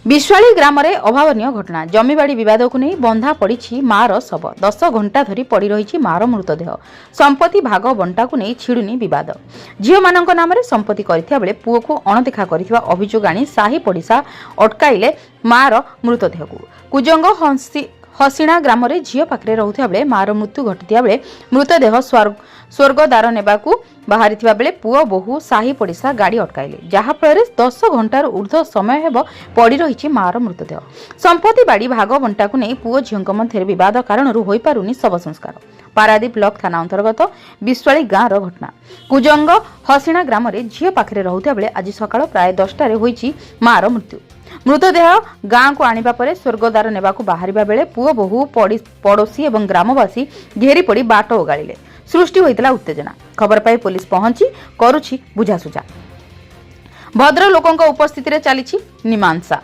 विश्वाली ग्राम में अभावन घटना जमीबाड़ी विवाद को नहीं बंधा पड़ी मार शव 10 घंटा धरी पड़ रही मार मृतदेह संपत्ति भाग बंटा को नहीं छिड़ुनी बद झील मान नाम संपत्ति करथिया बेले पुओ को अणदेखा करथिबा अभियोग आनी साही पड़िशा अटकाइले मार मृतदेह को कुजंग हसीणा ग्राम में झील पाखे रोता बेले मार मृत्यु घटिया बेले मृतदेह स्वर्गद्वार नेबाकू बाहरी बेले पुओ बहु साही पड़िशा गाड़ी अटकाइले जहाँफल 10 घंटार ऊर्ध्व समय हेब पड़ रही मार मृतदेह संपत्ति बाड़ी भाग बंटा को नहीं पुओ झील मध्य बद कारण हो पारुनी शव संस्कार पारादीप ब्लॉक थाना अंतर्गत विश्वाली गाँव घटना कुजंग हसीणा ग्राम में झील पाखे रोता बेले आज सकाळ प्राय 10टार होईची मार मृत्यु मृतदेह गाँ को आनिबा परे स्वर्गद्वार नेबाकू बाहरिबा बेले पुओ बहु पड़ोशी और ग्रामवासी घेरी पड़ी बाट ओगाड़िले सृष्टि होइतला उत्तेजना खबर पाई पुलिस पहुंची करुछि बुझासुझा भद्र लोकों उपस्थिति रे चली मीमांसा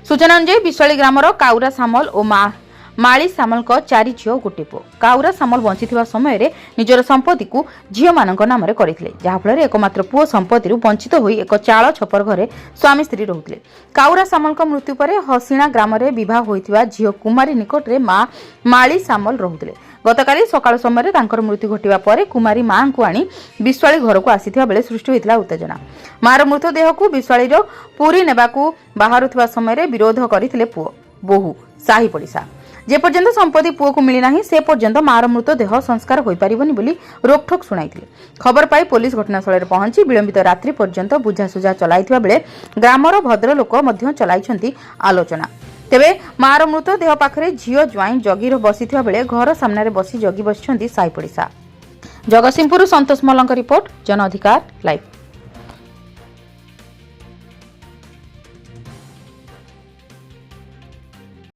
सूचना अनुसार विश्वाली ग्रामर काउरा सामल और माली सामल 4 झील गोटे पुओ काउरा सामल बंची समय रे निजर संपत्ति को झील मान नाम करथिले जहाँफल एकमात्र पुओ संपत्ति वंचित होई एक चाल छपर घरे स्वामी स्त्री रहुथिले काउरा सामल मृत्यु पर हसीणा ग्राम में विवाह होइथिबा झील कुमारी निकट में माँ माली सामल रहुथिले गतकाली सकाळ समय तांकर मृत्यु घटिबा परे कुमारी मां को आनी विश्वाली घर को आसीथिबा बेले सृष्टि होइतला उत्तेजना मार मृतदेह को विश्वाली पुरी नेबाकू बाहरुथिबा समय विरोध करथिले पुओ बहु साही पड़िशा जे पर्यंत संपत्ति पुओ को मिली नाही से पर्यंत मार मृतदेह संस्कार होई परिबनी बोली रोकठोक सुनाइथिले खबर पाई पुलिस घटनास्थल रे पहुंची विलंबित रात्रि पर्यंत बुझासुझा चलाइथिबा बेले ग्रामर भद्र लोक मध्य चलाइछंती आलोचना तेबे मार मृतदेह पाखरे झील ज्वाई जगी बसिथिबा बेले घर सामने बसी जगी बसिछंती साई पड़िशा जगतसिंहपुर संतोष मल्लଙ୍କ रिपोर्ट जन अधिकार लाइव।